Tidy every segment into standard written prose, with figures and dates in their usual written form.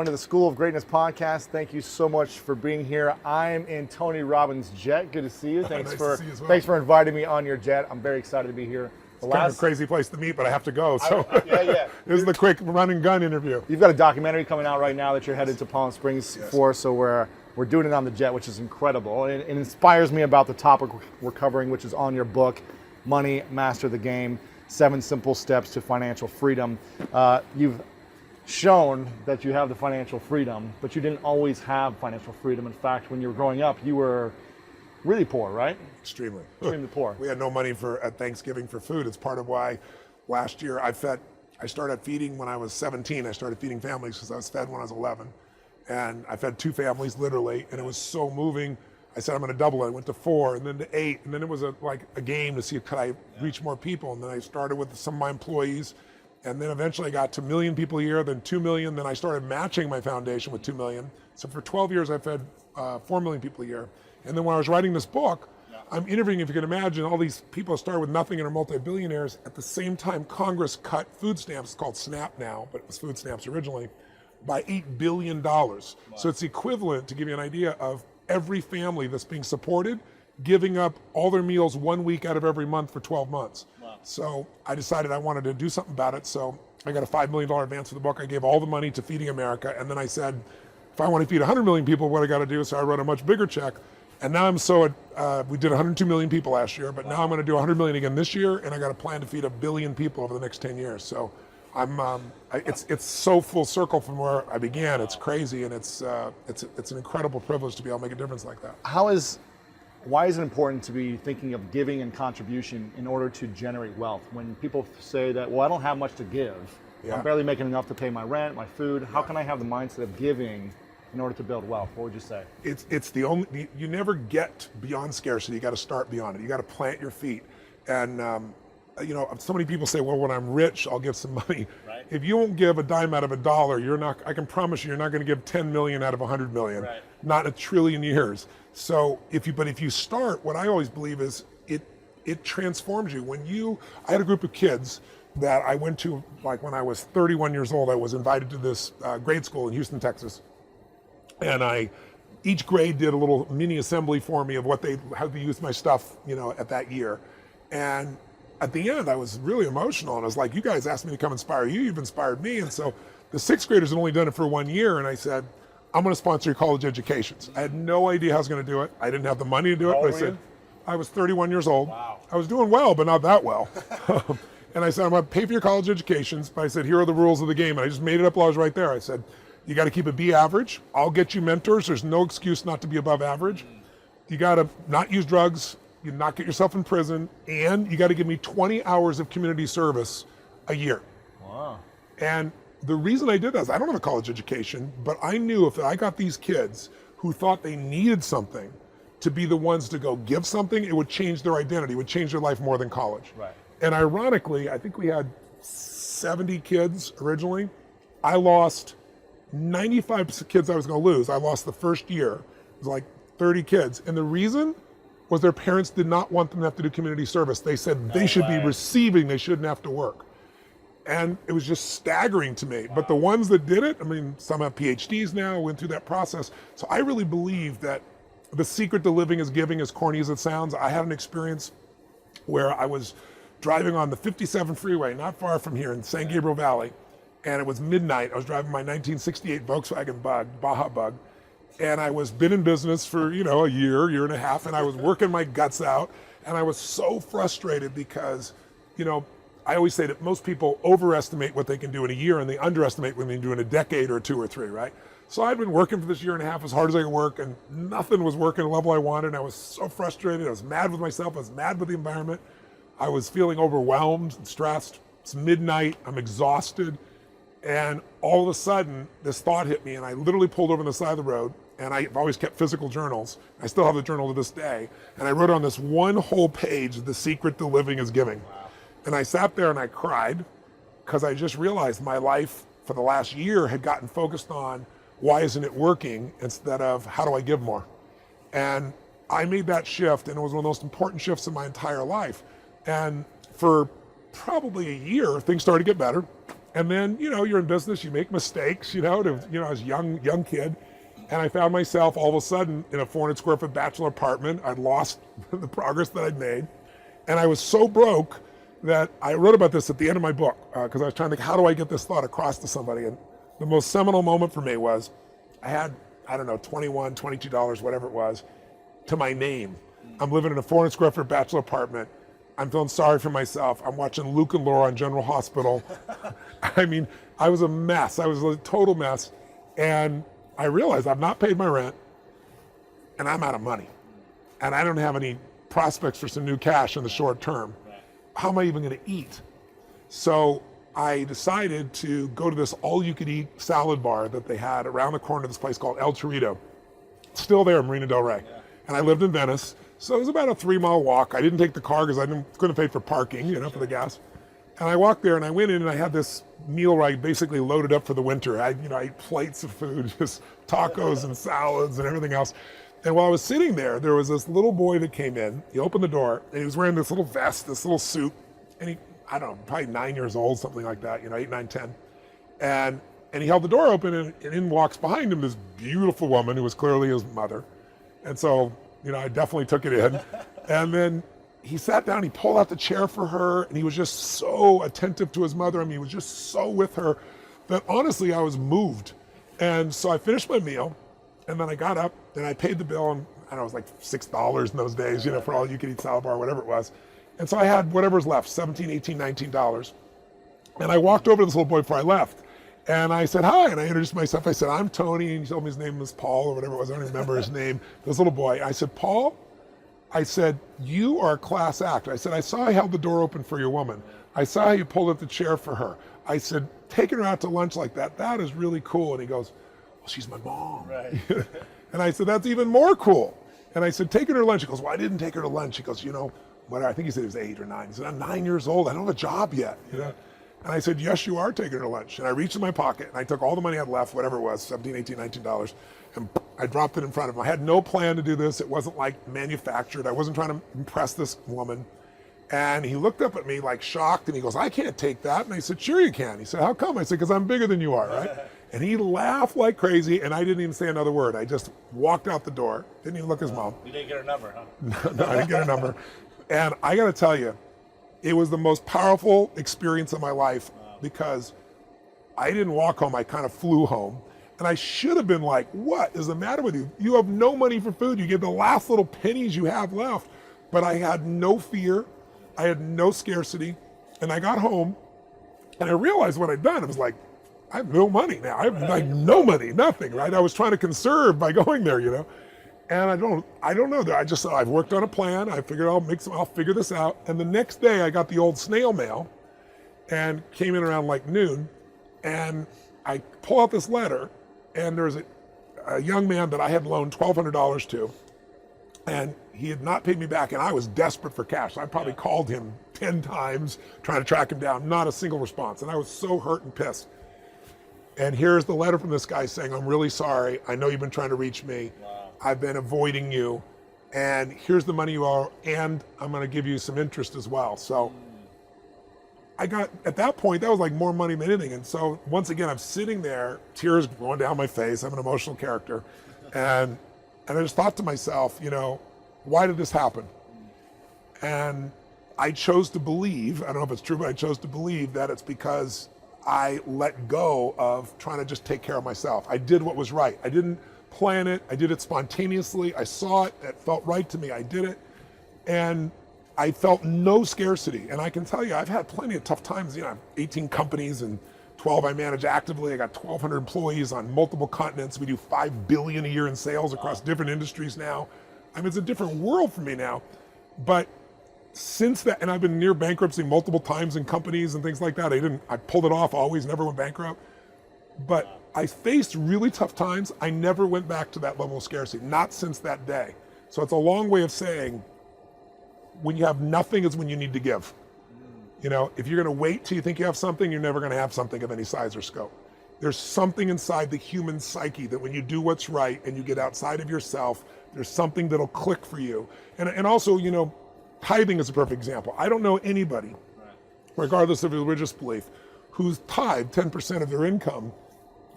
To the School of Greatness podcast. Thank you so much for being here. I'm in Tony Robbins' jet. Good to see you. Thanks thanks for inviting me on your jet. I'm very excited to be here. It's kind of a crazy place to meet, but I have to go. So yeah. This is the quick run and gun interview. You've got a documentary coming out right now that you're headed to Palm Springs for. So we're doing it on the jet, which is incredible. And it inspires me about the topic we're covering, which is on your book, Money, Master the Game, 7 Simple Steps to Financial Freedom. You've shown that you have the financial freedom, but you didn't always have financial freedom. In fact, when you were growing up, you were really poor, right? Extremely poor. We had no money at Thanksgiving for food. It's part of why last year I started feeding when I was 17. I started feeding families because I was fed when I was 11. And I fed 2 families literally, and it was so moving. I said, I'm gonna double it. I went to 4 and then to 8. And then it was like a game to see could I reach more people. And then I started with some of my employees. And then eventually I got to 1 million people a year, then 2 million. Then I started matching my foundation with 2 million. So for 12 years, I fed 4 million people a year. And then when I was writing this book, I'm interviewing, if you can imagine, all these people started with nothing and are multi-billionaires. At the same time, Congress cut food stamps, it's called SNAP now, but it was food stamps originally, by $8 billion. Wow. So it's equivalent, to give you an idea, of every family that's being supported giving up all their meals 1 week out of every month for 12 months. Wow. So I decided I wanted to do something about it. So I got a $5 million advance for the book. I gave all the money to Feeding America. And then I said, if I want to feed 100 million people, what I got to do? So I wrote a much bigger check. And now we did 102 million people last year, but now I'm going to do 100 million again this year. And I got a plan to feed 1 billion people over the next 10 years. So it's so full circle from where I began. It's crazy. And it's an incredible privilege to be able to make a difference like that. Why is it important to be thinking of giving and contribution in order to generate wealth? When people say that, well, I don't have much to give, I'm barely making enough to pay my rent, my food, how can I have the mindset of giving in order to build wealth? What would you say? It's the only, you never get beyond scarcity. You got to start beyond it. You got to plant your feet. And so many people say, well, when I'm rich, I'll give some money. Right. If you won't give a dime out of $1, I can promise you're not going to give 10 million out of 100 million, right. Not in 1 trillion years. So if you start, what I always believe is it transforms you. I had a group of kids that I went to, like when I was 31 years old, I was invited to this grade school in Houston, Texas. And each grade did a little mini assembly for me of how they used my stuff, at that year. And at the end, I was really emotional. And I was like, you guys asked me to come inspire you. You've inspired me. And so the 6th graders had only done it for 1 year. And I said, I'm going to sponsor your college educations. I had no idea how I was going to do it. I didn't have the money to do it. But I said, I was 31 years old. Wow. I was doing well, but not that well. And I said, I'm going to pay for your college educations. But I said, here are the rules of the game. And I just made it up while I was right there. I said, you got to keep a B average. I'll get you mentors. There's no excuse not to be above average. You got to not use drugs. You not get yourself in prison. And you got to give me 20 hours of community service a year. Wow. And the reason I did that is I don't have a college education, but I knew if I got these kids who thought they needed something to be the ones to go give something, it would change their identity, it would change their life more than college. Right. And ironically, I think we had 70 kids originally. I lost 95 kids I was going to lose. I lost the first year. It was like 30 kids. And the reason was their parents did not want them to have to do community service. They said they should be receiving, they shouldn't have to work. And it was just staggering to me. Wow. But the ones that did it, some have PhDs now, went through that process. So I really believe that the secret to living is giving, as corny as it sounds. I had an experience where I was driving on the 57 freeway, not far from here in San Gabriel Valley. And it was midnight. I was driving my 1968 Volkswagen Bug, Baja Bug. And I was been in business for, a year and a half, and I was working my guts out. And I was so frustrated because, I always say that most people overestimate what they can do in a year and they underestimate what they can do in a decade or 2 or 3, right? So I'd been working for this year and a half as hard as I could work, and nothing was working at the level I wanted. And I was so frustrated. I was mad with myself. I was mad with the environment. I was feeling overwhelmed and stressed. It's midnight. I'm exhausted. And all of a sudden, this thought hit me, and I literally pulled over on the side of the road. And I've always kept physical journals. I still have the journal to this day. And I wrote on this one whole page, the secret to living is giving. Wow. And I sat there and I cried because I just realized my life for the last year had gotten focused on why isn't it working instead of how do I give more? And I made that shift, and it was one of the most important shifts in my entire life. And for probably a year, things started to get better. And then, you're in business, you make mistakes, I was a young kid. And I found myself all of a sudden in a 400 square foot bachelor apartment. I'd lost the progress that I'd made. And I was so broke that I wrote about this at the end of my book, because I was trying to think, how do I get this thought across to somebody? And the most seminal moment for me was I had, I don't know, $21, $22, whatever it was, to my name. I'm living in a 400 square foot bachelor apartment. I'm feeling sorry for myself. I'm watching Luke and Laura on General Hospital. I mean, I was a mess. I was a total mess. And I realized I've not paid my rent and I'm out of money. And I don't have any prospects for some new cash in the short term. How am I even going to eat? So I decided to go to this all-you-could-eat salad bar that they had around the corner of this place called El Torito. Still there in Marina del Rey. And I lived in Venice. So it was about a 3-mile walk. I didn't take the car because I couldn't pay for parking, for the gas. And I walked there and I went in and I had this meal where I basically loaded up for the winter. I ate plates of food, just tacos and salads and everything else. And while I was sitting there, there was this little boy that came in. He opened the door and he was wearing this little vest, this little suit. And he, I don't know, probably 9 years old, something like that, 8, 9, 10. And he held the door open and in walks behind him this beautiful woman who was clearly his mother. And so, I definitely took it in. And then he sat down, he pulled out the chair for her, and he was just so attentive to his mother. I mean, he was just so with her that honestly, I was moved. And so I finished my meal, and then I got up and I paid the bill, and I don't know, it was like $6 in those days, for all you could eat salad bar, whatever it was. And so I had whatever's left, $17, $18, $19. And I walked over to this little boy before I left. And I said, hi, and I introduced myself. I said, I'm Tony, and he told me his name was Paul or whatever it was. I don't even remember his name. This little boy. I said, Paul, I said, you are a class act. I said, I saw I held the door open for your woman. I saw how you pulled up the chair for her. I said, taking her out to lunch like that is really cool. And he goes, well, she's my mom. Right. And I said, that's even more cool. And I said, taking her to lunch. He goes, well, I didn't take her to lunch. He goes, I think he said he was 8 or 9. He said, I'm 9 years old. I don't have a job yet. And I said, yes, you are taking her to lunch. And I reached in my pocket and I took all the money I had left, whatever it was, $17, $18, $19, and I dropped it in front of him. I had no plan to do this. It wasn't like manufactured. I wasn't trying to impress this woman. And he looked up at me like shocked and he goes, I can't take that. And I said, sure you can. He said, how come? I said, because I'm bigger than you are, right? And he laughed like crazy and I didn't even say another word. I just walked out the door, didn't even look at his mom. You didn't get her number, huh? No, I didn't get her number. And I got to tell you, it was the most powerful experience of my life because I didn't walk home. I kind of flew home. And I should have been like, what is the matter with you? You have no money for food. You get the last little pennies you have left. But I had no fear. I had no scarcity. And I got home and I realized what I'd done. I was like, I have no money now. I have like no money, nothing, right? I was trying to conserve by going there, And I don't know. I've worked on a plan. I figured I'll figure this out. And the next day I got the old snail mail and came in around like noon. And I pull out this letter and there's a young man that I had loaned $1,200 to. And he had not paid me back and I was desperate for cash. So I probably called him 10 times trying to track him down, not a single response. And I was so hurt and pissed. And here's the letter from this guy saying, I'm really sorry. I know you've been trying to reach me. Wow. I've been avoiding you. And here's the money you owe. And I'm going to give you some interest as well. So I got, at that point, that was like more money than anything. And so once again, I'm sitting there, tears going down my face. I'm an emotional character. And I just thought to myself, why did this happen? And I chose to believe, I don't know if it's true, but I chose to believe that it's because I let go of trying to just take care of myself. I did what was right. I didn't plan it. I did it spontaneously. I saw it. It felt right to me. I did it. And I felt no scarcity. And I can tell you, I've had plenty of tough times. I have 18 companies and 12 I manage actively. I got 1,200 employees on multiple continents. We do $5 billion a year in sales across different industries now. I mean, it's a different world for me now. But since that, and I've been near bankruptcy multiple times in companies and things like that. I pulled it off always, never went bankrupt. But I faced really tough times. I never went back to that level of scarcity, not since that day. So it's a long way of saying, when you have nothing is when you need to give. If you're gonna wait till you think you have something, you're never gonna have something of any size or scope. There's something inside the human psyche that when you do what's right and you get outside of yourself, there's something that'll click for you. And also, tithing is a perfect example. I don't know anybody, regardless of religious belief, who's tithed 10% of their income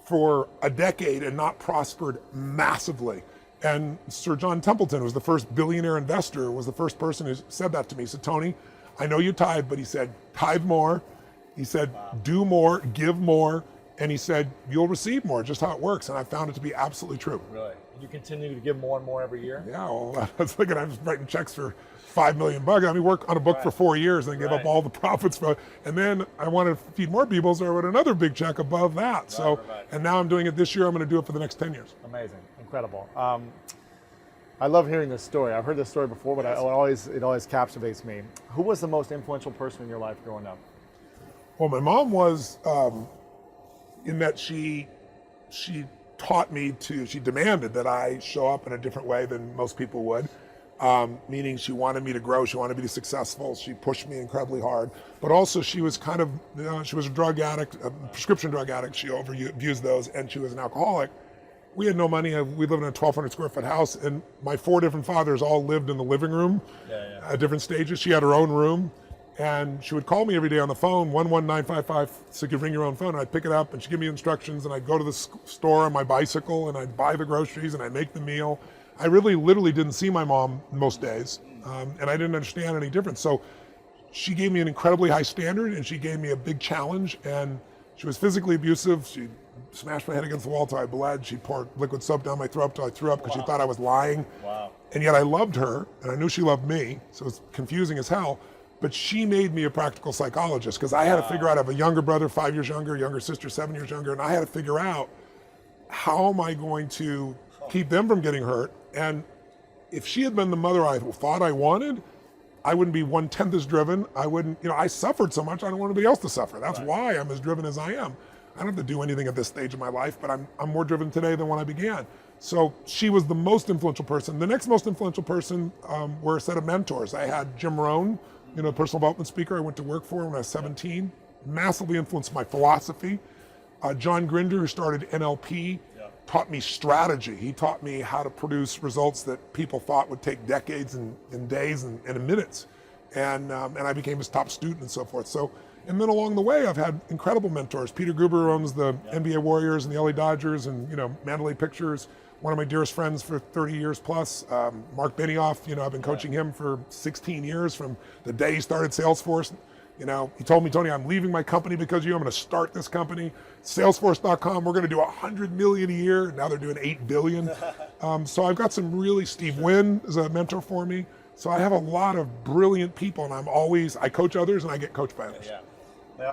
for a decade and not prospered massively. And Sir John Templeton was the first billionaire investor, was the first person who said that to me. He said, Tony, I know you tithe, but he said, tithe more. He said, do more, give more. And he said, you'll receive more, just how it works. And I found it to be absolutely true. Really? You continue to give more and more every year? Yeah, well, I was looking, I was writing checks for $5 million. I mean, work on a book for 4 years and give up all the profits for it. And then I wanted to feed more people, so I wrote another big check above that. And now I'm doing it this year. I'm going to do it for the next 10 years. Amazing, incredible. I love hearing this story. I've heard this story before, but it always captivates me. Who was the most influential person in your life growing up? Well, my mom was, in that she taught me she demanded that I show up in a different way than most people would. Meaning she wanted me to grow, she wanted me to be successful, she pushed me incredibly hard. But also she was kind of, she was a drug addict, a prescription drug addict, she overused those, and she was an alcoholic. We had no money, we lived in a 1,200 square foot house, and my 4 different fathers all lived in the living room at different stages. She had her own room, and she would call me every day on the phone, 11955, so you could ring your own phone, and I'd pick it up, and she'd give me instructions, and I'd go to the store on my bicycle, and I'd buy the groceries, and I'd make the meal. I really literally didn't see my mom most days, and I didn't understand any difference. So she gave me an incredibly high standard, and she gave me a big challenge, and she was physically abusive. She smashed my head against the wall till I bled. She poured liquid soap down my throat till I threw up because she thought I was lying. Wow. And yet I loved her, and I knew she loved me, so it's confusing as hell. But she made me a practical psychologist because I had to figure out, I have a younger brother, 5 years younger, younger sister, 7 years younger, and I had to figure out how am I going to keep them from getting hurt. And if she had been the mother I thought I wanted, I wouldn't be 1/10 as driven. I wouldn't, I suffered so much, I don't want anybody else to suffer. That's why I'm as driven as I am. I don't have to do anything at this stage of my life, but I'm more driven today than when I began. So she was the most influential person. The next most influential person were a set of mentors. I had Jim Rohn, personal development speaker I went to work for when I was 17, massively influenced my philosophy. John Grinder, who started NLP, taught me strategy. He taught me how to produce results that people thought would take decades and days and in minutes. And I became his top student and so forth. So, and then along the way, I've had incredible mentors. Peter Guber owns the NBA Warriors and the LA Dodgers and, Mandalay Pictures. One of my dearest friends for 30 years plus, Mark Benioff, I've been coaching him for 16 years from the day he started Salesforce. He told me, Tony, I'm leaving my company because of you. I'm going to start this company. Salesforce.com, we're going to do 100 million a year. Now they're doing 8 billion. So I've got some really, Steve Wynn is a mentor for me. So I have a lot of brilliant people, and I coach others and I get coached by others. Yeah.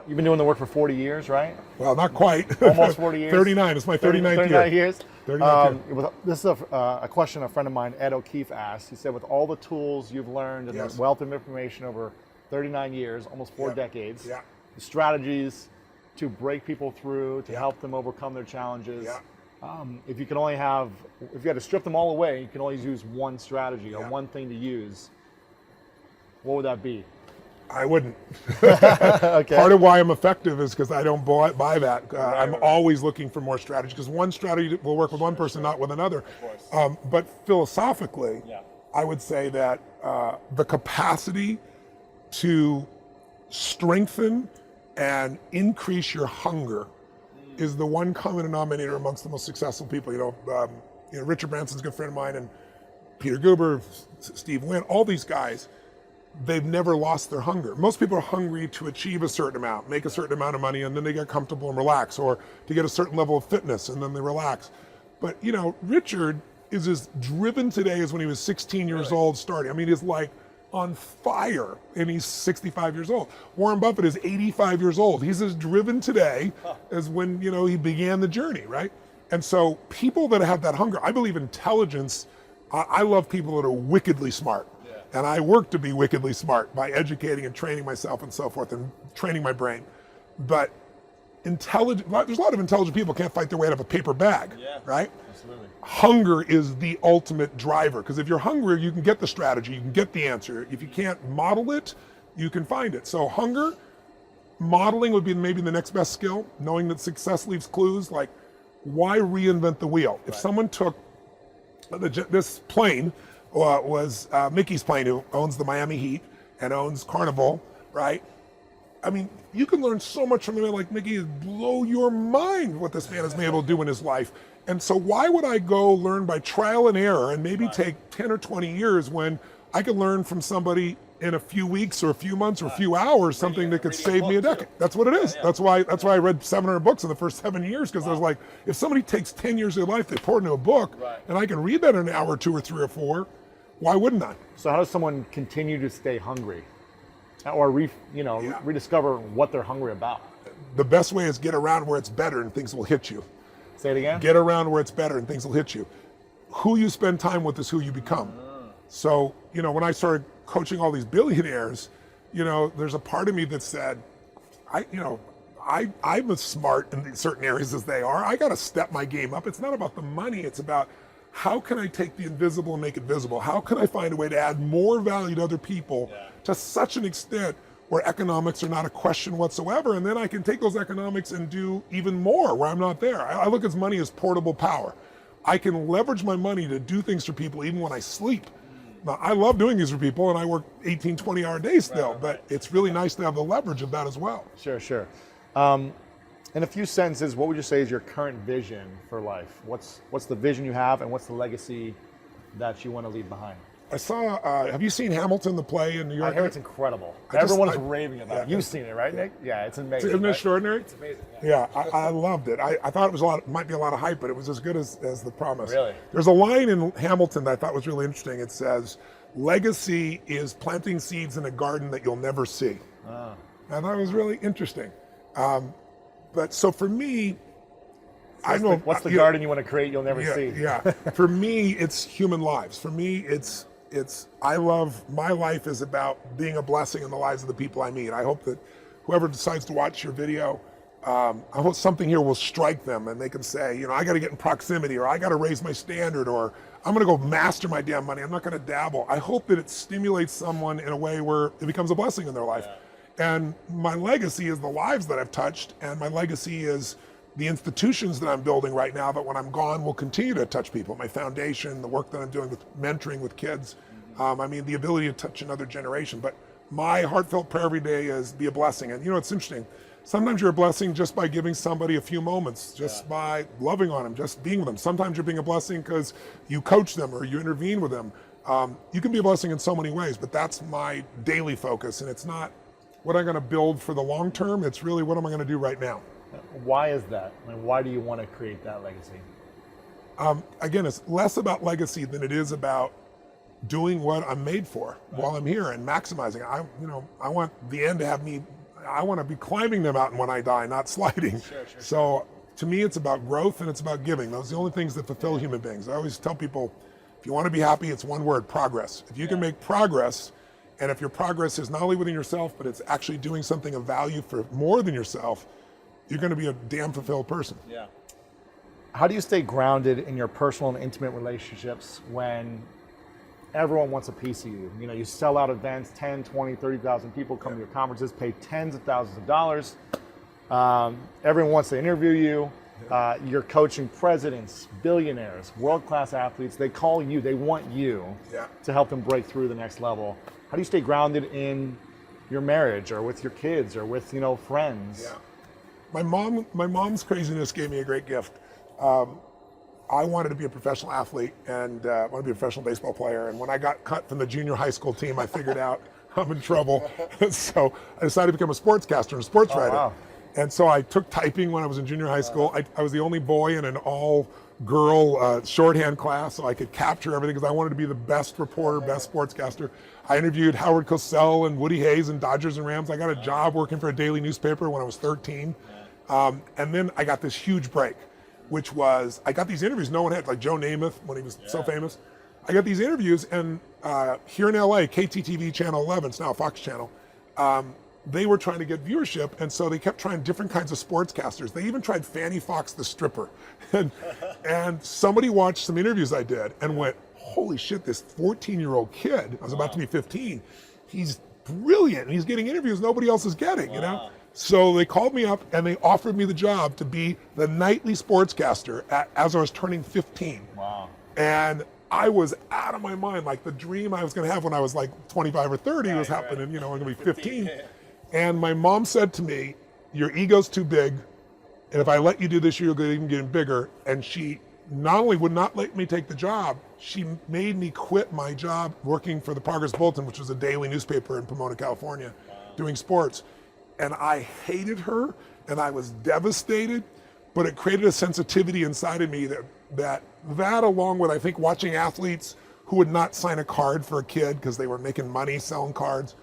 You've been doing the work for 40 years, right? Well, not quite. Almost 40 years. 39. It's my 39th 39 year. years. 39th year. This is a question a friend of mine, Ed O'Keefe, asked. He said, with all the tools you've learned and the wealth of information over 39 years, almost 4 decades, the strategies to break people through, to help them overcome their challenges. If you had to strip them all away, you can only use one strategy or one thing to use. What would that be? I wouldn't. Part of why I'm effective is because I don't buy that. I'm always looking for more strategy because one strategy will work with one person, not with another. But philosophically, I would say that the capacity to strengthen and increase your hunger is the one common denominator amongst the most successful people. Richard Branson's a good friend of mine, and Peter Guber, Steve Wynn, all these guys, they've never lost their hunger. Most people are hungry to achieve a certain amount, make a certain amount of money, and then they get comfortable and relax, or to get a certain level of fitness, and then they relax. But, Richard is as driven today as when he was 16 years old starting. I mean, he's like on fire, and he's 65 years old. Warren Buffett is 85 years old. He's as driven today as when, he began the journey, right? And so people that have that hunger, I believe intelligence, I love people that are wickedly smart. And I work to be wickedly smart by educating and training myself and so forth and training my brain. But there's a lot of intelligent people can't fight their way out of a paper bag, right? Absolutely. Hunger is the ultimate driver, because if you're hungry, you can get the strategy, you can get the answer. If you can't model it, you can find it. So hunger, modeling would be maybe the next best skill, knowing that success leaves clues. Like, why reinvent the wheel? If someone took this plane, was Mickey's plane, who owns the Miami Heat and owns Carnival, right? I mean, you can learn so much from a man like Mickey. It blow your mind what this man has been able to do in his life. And so why would I go learn by trial and error and maybe take 10 or 20 years when I could learn from somebody in a few weeks or a few months or a few hours, something that could save me a decade. That's what it is. That's why I read 700 books in the first 7 years, because I was like, if somebody takes 10 years of their life, they pour it into a book, and I can read that in an hour, 2 or 3 or 4, why wouldn't I? So how does someone continue to stay hungry, or rediscover what they're hungry about? The best way is get around where it's better and things will hit you. Say it again. Get around where it's better and things will hit you. Who you spend time with is who you become. So, when I started coaching all these billionaires, there's a part of me that said, I'm as smart in certain areas as they are. I got to step my game up. It's not about the money. It's about how can I take the invisible and make it visible? How can I find a way to add more value to other people to such an extent where economics are not a question whatsoever? And then I can take those economics and do even more where I'm not there. I look at money as portable power. I can leverage my money to do things for people even when I sleep. Now, I love doing these for people, and I work 18, 20-hour days still, but it's really nice to have the leverage of that as well. Sure. In a few sentences, what would you say is your current vision for life? What's the vision you have, and what's the legacy that you want to leave behind? I saw, have you seen Hamilton, the play in New York? I hear it's incredible. Everyone's raving about it. You've seen it, right, Nick? Yeah, it's amazing. Isn't it extraordinary? It's amazing. Yeah, I loved it. I thought it was might be a lot of hype, but it was as good as the promise. Really? There's a line in Hamilton that I thought was really interesting. It says, legacy is planting seeds in a garden that you'll never see. And that was really interesting. But so for me, what's the garden you want to create you'll never see? Yeah. For me, it's human lives. For me, it's I love, my life is about being a blessing in the lives of the people I meet. I hope that whoever decides to watch your video, I hope something here will strike them and they can say, I got to get in proximity, or I got to raise my standard, or I'm going to go master my damn money. I'm not going to dabble. I hope that it stimulates someone in a way where it becomes a blessing in their life. And my legacy is the lives that I've touched, and my legacy is the institutions that I'm building right now that when I'm gone will continue to touch people. My foundation, the work that I'm doing with mentoring with kids, the ability to touch another generation. But my heartfelt prayer every day is be a blessing. And it's interesting. Sometimes you're a blessing just by giving somebody a few moments, just by loving on them, just being with them. Sometimes you're being a blessing because you coach them or you intervene with them. You can be a blessing in so many ways, but that's my daily focus. And it's not what I'm going to build for the long term. It's really what am I going to do right now. Why is that? Why do you want to create that legacy? Again, it's less about legacy than it is about doing what I'm made for while I'm here and maximizing. I want the end to have me. I want to be climbing the mountain when I die, not sliding. Sure. So to me, it's about growth and it's about giving. Those are the only things that fulfill human beings. I always tell people, if you want to be happy, it's one word: progress. If you can make progress, and if your progress is not only within yourself, but it's actually doing something of value for more than yourself, you're going to be a damn fulfilled person. Yeah. How do you stay grounded in your personal and intimate relationships when everyone wants a piece of you? You sell out events, 10, 20, 30,000 people come to your conferences, pay tens of thousands of dollars. Everyone wants to interview you. You're coaching presidents, billionaires, world-class athletes. They call you, they want you to help them break through the next level. How do you stay grounded in your marriage or with your kids or with, friends? Yeah. My mom's craziness gave me a great gift. I wanted to be a professional athlete and I wanted to be a professional baseball player. And when I got cut from the junior high school team, I figured out I'm in trouble. So I decided to become a sportscaster and a sports writer. Wow. And so I took typing when I was in junior high school. I was the only boy in an all-girl shorthand class, so I could capture everything because I wanted to be the best reporter, best sportscaster. I interviewed Howard Cosell and Woody Hayes and Dodgers and Rams. I got a job working for a daily newspaper when I was 13. And then I got this huge break, which was, I got these interviews no one had, like Joe Namath when he was so famous. I got these interviews, and here in LA, KTTV Channel 11, it's now a Fox channel, they were trying to get viewership, and so they kept trying different kinds of sportscasters. They even tried Fanny Fox the stripper. And somebody watched some interviews I did and went, holy shit, this 14-year-old kid, I was about to be 15, he's brilliant, and he's getting interviews nobody else is getting, So they called me up and they offered me the job to be the nightly sportscaster as I was turning 15. Wow. And I was out of my mind. Like the dream I was going to have when I was like 25 or 30 was happening, I'm going to be 15. And my mom said to me, your ego's too big, and if I let you do this, you'll even get bigger. And she not only would not let me take the job, she made me quit my job working for the Progress Bulletin, which was a daily newspaper in Pomona, California, doing sports. And I hated her, and I was devastated, but it created a sensitivity inside of me that along with, I think, watching athletes who would not sign a card for a kid because they were making money selling cards,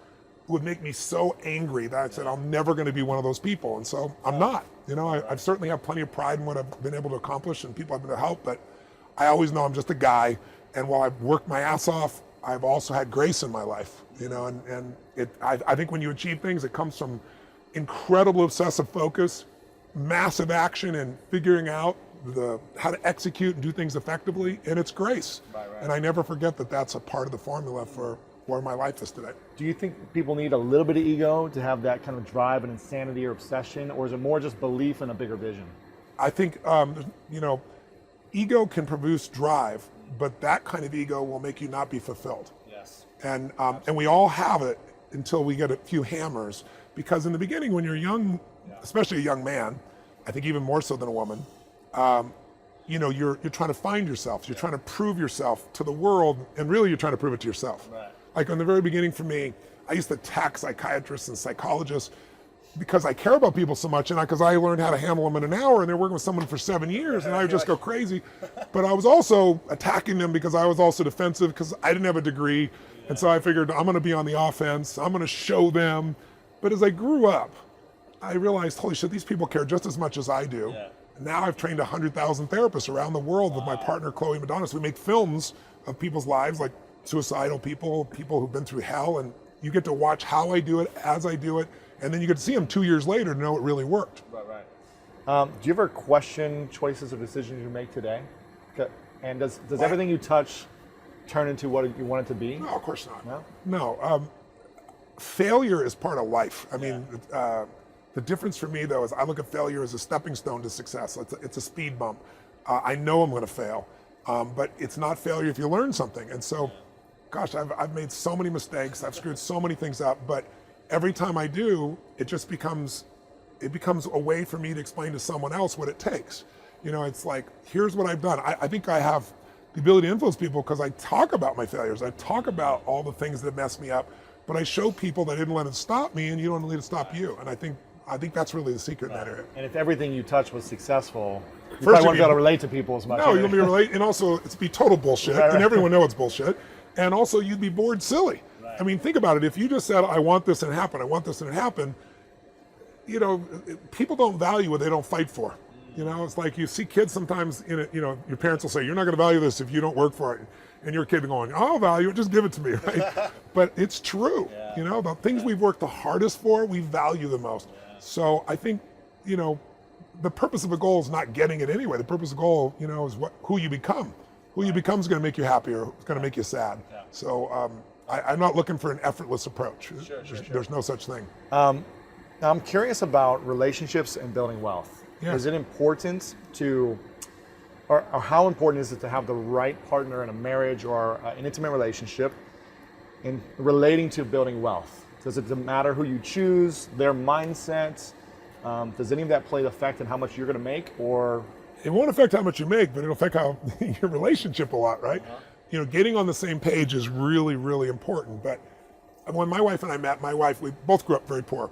would make me so angry that I said, I'm never going to be one of those people. And so I'm not. You know, I certainly have plenty of pride in what I've been able to accomplish and people I've been able to help, but I always know I'm just a guy. And while I've worked my ass off, I've also had grace in my life, you know, and I think when you achieve things, it comes from incredible obsessive focus, massive action, and figuring out how to execute and do things effectively, and it's grace. Right. And I never forget that that's a part of the formula for where my life is today. Do you think people need a little bit of ego to have that kind of drive and insanity or obsession, or is it more just belief in a bigger vision? I think, you know, ego can produce drive, but that kind of ego will make you not be fulfilled. Yes. And we all have it until we get a few hammers, because in the beginning, when you're young, especially a young man, I think even more so than a woman, you know, you're trying to find yourself. You're trying to prove yourself to the world, and really you're trying to prove it to yourself. Right. Like in the very beginning for me, I used to attack psychiatrists and psychologists because I care about people so much, and because I learned how to handle them in an hour, and they're working with someone for 7 years, and I would just go crazy. But I was also attacking them because I was also defensive because I didn't have a degree, and so I figured I'm going to be on the offense. I'm going to show them. But as I grew up, I realized, holy shit, these people care just as much as I do. Yeah. Now I've trained 100,000 therapists around the world with my partner, Chloe Madonna. So we make films of people's lives, like suicidal people who've been through hell, and you get to watch how I do it, as I do it, and then you get to see them 2 years later to know it really worked. Right. Do you ever question choices or decisions you make today? And does everything you touch turn into what you want it to be? No, of course not. No. Failure is part of life. I mean, the difference for me, though, is I look at failure as a stepping stone to success. It's a speed bump. I know I'm going to fail, but it's not failure if you learn something. And so, gosh, I've made so many mistakes. I've screwed so many things up, but every time I do, it just becomes a way for me to explain to someone else what it takes. You know, it's like, here's what I've done. I think I have the ability to influence people because I talk about my failures. I talk about all the things that messed me up, but I show people that I didn't let it stop me, and you don't let it stop you. And I think that's really the secret in that area. And if everything you touch was successful, you probably won't be able to relate to people as much. No, you'll be relate, and also it's be total bullshit, and everyone knows it's bullshit. And also you'd be bored silly. Right. I mean, think about it. If you just said, I want this and it happened, I want this and it happened, you know, people don't value what they don't fight for. You know, it's like you see kids sometimes in it, you know, your parents will say, you're not going to value this if you don't work for it. And your kid going, I'll value it, just give it to me, right? But it's true. Yeah. You know, the things we've worked the hardest for, we value the most. Yeah. So I think, you know, the purpose of a goal is not getting it anyway. The purpose of a goal, you know, is who you become. Who you become is going to make you happy or it's going to make you sad. Yeah. So I'm not looking for an effortless approach. Sure. There's no such thing. I'm curious about relationships and building wealth. Yeah. Is it important to, or how important is it to have the right partner in a marriage or an intimate relationship in relating to building wealth? Does it matter who you choose, their mindset? Does any of that play the effect in how much you're going to make, or? It won't affect how much you make, but it'll affect how your relationship a lot, right? Uh-huh. You know, getting on the same page is really, really important. But when my wife and I met, we both grew up very poor.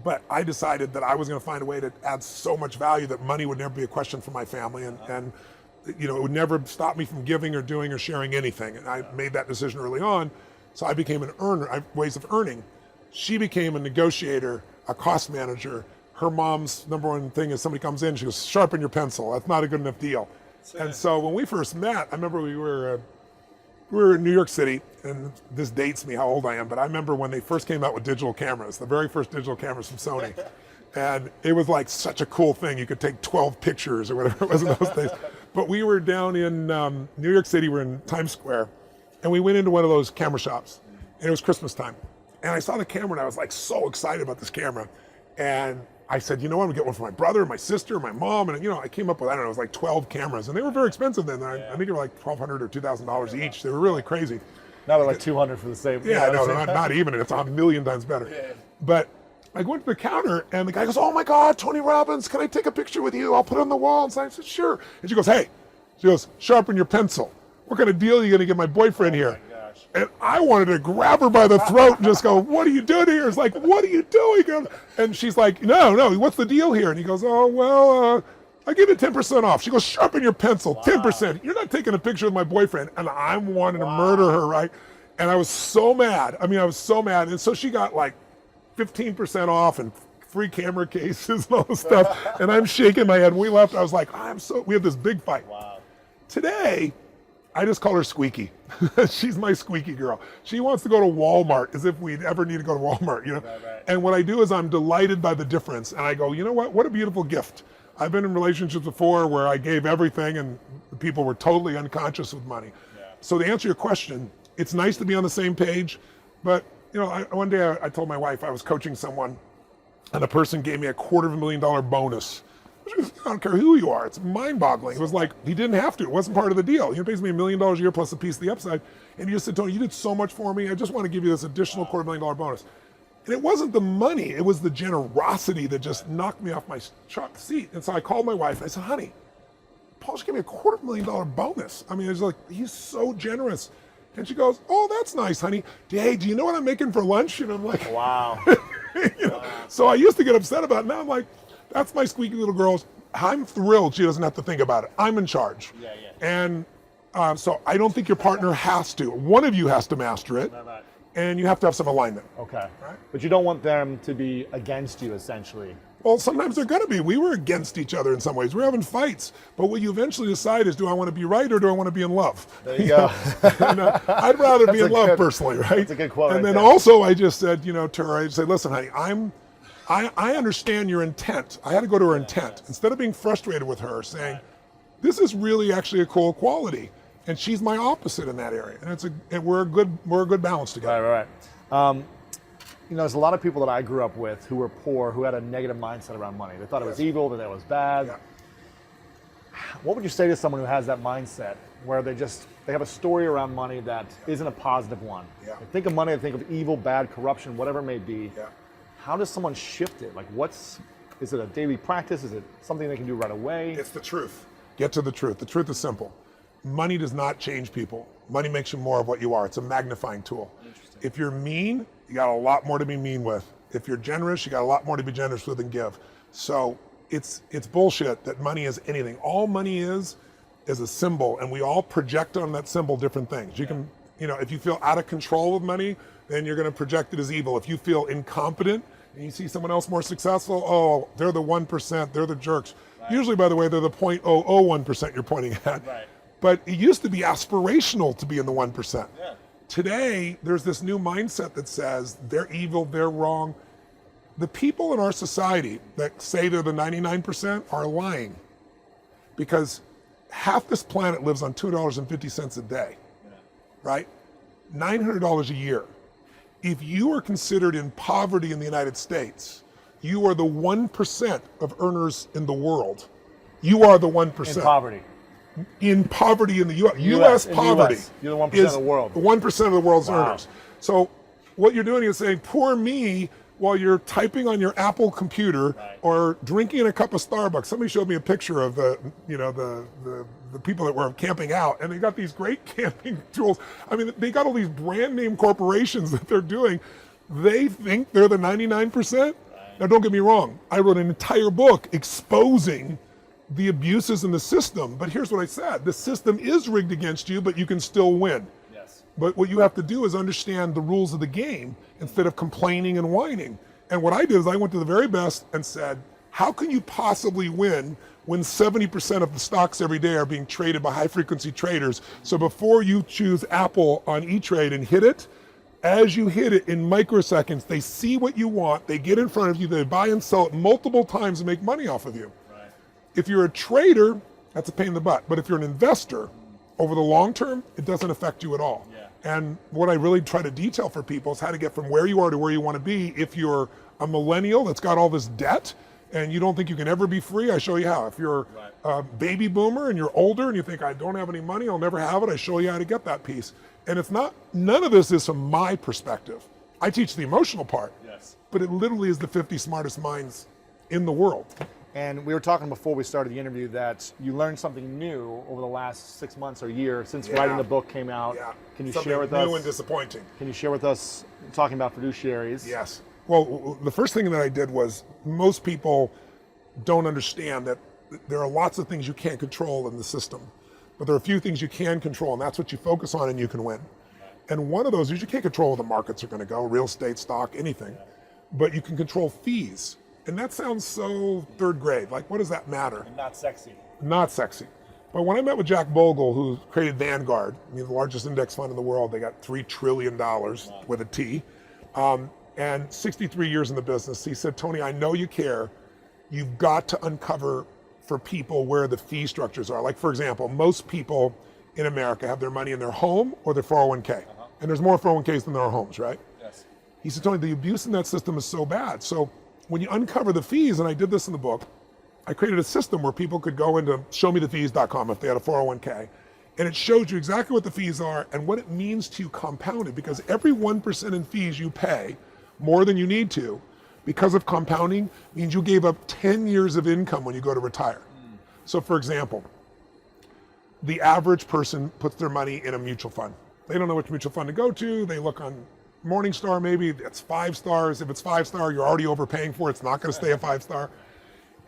But I decided that I was going to find a way to add so much value that money would never be a question for my family, and you know, it would never stop me from giving or doing or sharing anything. And I made that decision early on. So I became an earner. I have ways of earning. She became a negotiator, a cost manager. Her mom's number one thing is somebody comes in, she goes, sharpen your pencil. That's not a good enough deal. And so when we first met, I remember we were in New York City, and this dates me how old I am, but I remember when they first came out with digital cameras, the very first digital cameras from Sony. And it was like such a cool thing. You could take 12 pictures or whatever it was in those days. But we were down in New York City, we're in Times Square, and we went into one of those camera shops, and it was Christmas time. And I saw the camera, and I was like so excited about this camera. And I said, you know what, I'm gonna get one for my brother, my sister, my mom, and you know, I came up with, I don't know, it was like 12 cameras, and they were very expensive then. I think they were like $1,200 or $2,000 each. They were really crazy. Now they're like $200 for the same. Yeah, no, not even. It's a million times better. Yeah. But I go into the counter and the guy goes, "Oh my God, Tony Robbins, can I take a picture with you? I'll put it on the wall." And so I said, "Sure." And she goes, "Hey," she goes, "sharpen your pencil. What kind of deal are you gonna give my boyfriend here?" And I wanted to grab her by the throat and just go, "What are you doing here?" It's like, "What are you doing?" And she's like, no, what's the deal here? And he goes, "Oh, well, I give you 10% off." She goes, "Sharpen your pencil, 10%. You're not taking a picture with my boyfriend." And I'm wanting to murder her, right? And I was so mad. I was so mad. And so she got like 15% off and free camera cases and all this stuff. And I'm shaking my head. When we left, I was like, we had this big fight. Wow. Today, I just call her Squeaky. She's my squeaky girl. She wants to go to Walmart as if we'd ever need to go to Walmart, you know? Right. And what I do is I'm delighted by the difference. And I go, you know what a beautiful gift. I've been in relationships before where I gave everything and the people were totally unconscious with money. Yeah. So to answer your question, it's nice to be on the same page. But one day I told my wife I was coaching someone and a person gave me a $250,000 bonus. I don't care who you are. It's mind-boggling. It was like he didn't have to. It wasn't part of the deal. He pays me $1 million a year plus a piece of the upside. And he just said, "Tony, you did so much for me. I just want to give you this additional $250,000 bonus." And it wasn't the money. It was the generosity that just knocked me off my seat. And so I called my wife and I said, "Honey, Paul just gave me a $250,000 bonus. I was like, he's so generous." And she goes, "Oh, that's nice, honey. Hey, do you know what I'm making for lunch?" And I'm like, wow. So I used to get upset about it. Now I'm like, that's my squeaky little girl. I'm thrilled she doesn't have to think about it. I'm in charge. Yeah. And so I don't think your partner has to. One of you has to master it. Right. And you have to have some alignment. Okay. Right? But you don't want them to be against you, essentially. Well, sometimes they're going to be. We were against each other in some ways. We're having fights. But what you eventually decide is, do I want to be right or do I want to be in love? There you go. And, I'd rather be in love personally, right? That's a good quote. And right then there. also I just said, to her, I said, "Listen, honey, I understand your intent." I had to go to her intent. Instead of being frustrated with her, saying, "This is really actually a cool quality." And she's my opposite in that area. And we're a good balance together. Right. There's a lot of people that I grew up with who were poor, who had a negative mindset around money. They thought it was evil, that it was bad. Yeah. What would you say to someone who has that mindset, where they have a story around money that isn't a positive one? Yeah. They think of money, they think of evil, bad, corruption, whatever it may be. Yeah. How does someone shift it? Like, is it a daily practice? Is it something they can do right away? It's the truth. Get to the truth. The truth is simple. Money does not change people. Money makes you more of what you are. It's a magnifying tool. If you're mean, you got a lot more to be mean with. If you're generous, you got a lot more to be generous with and give. So it's bullshit that money is anything. All money is a symbol, and we all project on that symbol different things. You can, if you feel out of control with money, then you're going to project it as evil. If you feel incompetent and you see someone else more successful, oh, they're the 1%, they're the jerks. Right. Usually, by the way, they're the 0.001% you're pointing at. Right. But it used to be aspirational to be in the 1%. Yeah. Today, there's this new mindset that says they're evil, they're wrong. The people in our society that say they're the 99% are lying, because half this planet lives on $2.50 a day, right? $900 a year. If you are considered in poverty in the United States, you are the 1% of earners in the world. You are the 1%. In poverty. In poverty in the U.S. U.S. poverty. You're the 1% of the world. 1% of the world's earners. So what you're doing is saying, "Poor me," while you're typing on your Apple computer or drinking a cup of Starbucks. Somebody showed me a picture of the people that were camping out, and they got these great camping tools. They got all these brand name corporations that they're doing. They think they're the 99%. Now, don't get me wrong. I wrote an entire book exposing the abuses in the system. But here's what I said. The system is rigged against you, but you can still win. Yes. But what you have to do is understand the rules of the game instead of complaining and whining. And what I did is I went to the very best and said, how can you possibly win when 70% of the stocks every day are being traded by high-frequency traders? So before you choose Apple on E-Trade and hit it, as you hit it in microseconds, they see what you want, they get in front of you, they buy and sell it multiple times and make money off of you. If you're a trader, that's a pain in the butt. But if you're an investor, over the long term, it doesn't affect you at all. Yeah. And what I really try to detail for people is how to get from where you are to where you want to be. If you're a millennial that's got all this debt and you don't think you can ever be free, I show you how. If you're a baby boomer and you're older and you think, I don't have any money, I'll never have it, I show you how to get that piece. And it's not, none of this is from my perspective. I teach the emotional part. Yes. but it literally is the 50 smartest minds in the world. And we were talking before we started the interview that you learned something new over the last 6 months or year since writing the book came out. Yeah. Can you Something share with us? new and disappointing. Can you share with us, talking about fiduciaries? Yes. Well, the first thing that I did was, most people don't understand that there are lots of things you can't control in the system, but there are a few things you can control, and that's what you focus on and you can win. And one of those is you can't control where the markets are going to go, real estate, stock, anything, but you can control fees. And that sounds so third grade. Like, what does that matter? And not sexy. Not sexy. But when I met with Jack Bogle, who created Vanguard, the largest index fund in the world, they got $3 trillion with a T, and 63 years in the business, he said, Tony, I know you care. You've got to uncover for people where the fee structures are. Like, for example, most people in America have their money in their home or their 401k. And there's more 401ks than there are homes, right? Yes. He said, Tony, the abuse in that system is so bad. So when you uncover the fees, and I did this in the book, I created a system where people could go into showmethefees.com if they had a 401k, and it showed you exactly what the fees are and what it means to compound it, because every 1% in fees you pay more than you need to because of compounding means you gave up 10 years of income when you go to retire. So for example, the average person puts their money in a mutual fund. They don't know which mutual fund to go to. They look on Morningstar, maybe it's 5 stars. If it's 5-star, you're already overpaying for it. It's not going to stay a 5-star.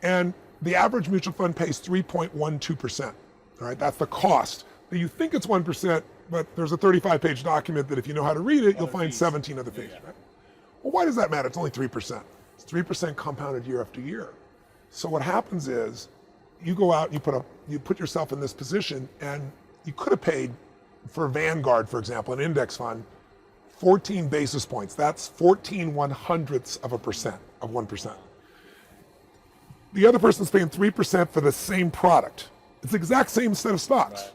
And the average mutual fund pays 3.12%. All right, that's the cost. Now, you think it's 1%, but there's a 35-page document that if you know how to read it, you'll find 17 of the fees. Right? Well, why does that matter? It's only 3%. It's 3% compounded year after year. So what happens is you go out, you put yourself in this position, and you could have paid for Vanguard, for example, an index fund, 14 basis points. That's 14 1/100ths of a percent of 1%. The other person's paying 3% for the same product. It's the exact same set of stocks. Right.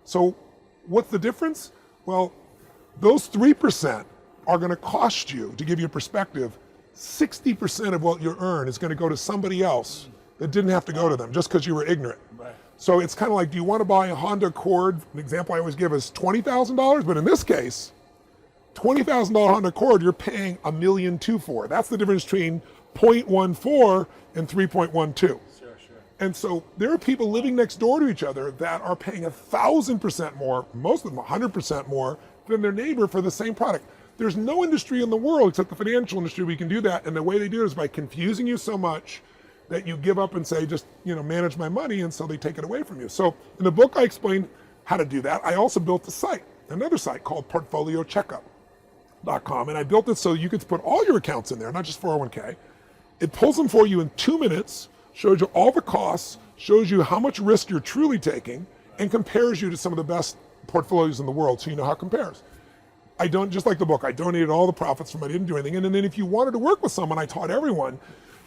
So what's the difference? Well, those 3% are going to cost you, to give you a perspective, 60% of what you earn is going to go to somebody else that didn't have to go to them just because you were ignorant. Right. So it's kind of like, do you want to buy a Honda Accord? An example I always give is $20,000, but in this case, $20,000 Honda Accord, you're paying $1.2 million for. That's the difference between 0.14 and 3.12. Sure. And so there are people living next door to each other that are paying 1,000% more, most of them 100% more than their neighbor for the same product. There's no industry in the world except the financial industry we can do that, and the way they do it is by confusing you so much that you give up and say, just manage my money, and so they take it away from you. So in the book I explained how to do that. I also built a site, another site called portfoliocheckup.com, and I built it so you could put all your accounts in there, not just 401k. It pulls them for you in 2 minutes, shows you all the costs, shows you how much risk you're truly taking, and compares you to some of the best portfolios in the world, so you know how it compares. I don't, just like the book, I donated all the profits from it. I didn't do anything. And then if you wanted to work with someone, I taught everyone,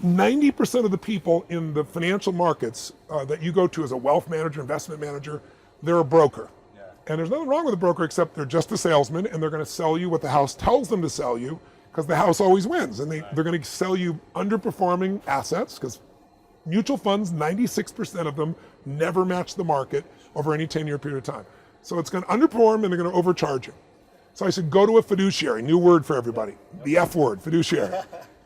90% of the people in the financial markets that you go to as a wealth manager, investment manager, they're a broker. Yeah. And there's nothing wrong with a broker except they're just a salesman, and they're going to sell you what the house tells them to sell you, because the house always wins. And they're going to sell you underperforming assets, because mutual funds, 96% of them never match the market over any 10-year period of time. So it's going to underperform, and they're going to overcharge you. So I said, go to a fiduciary, new word for everybody, the F word, fiduciary.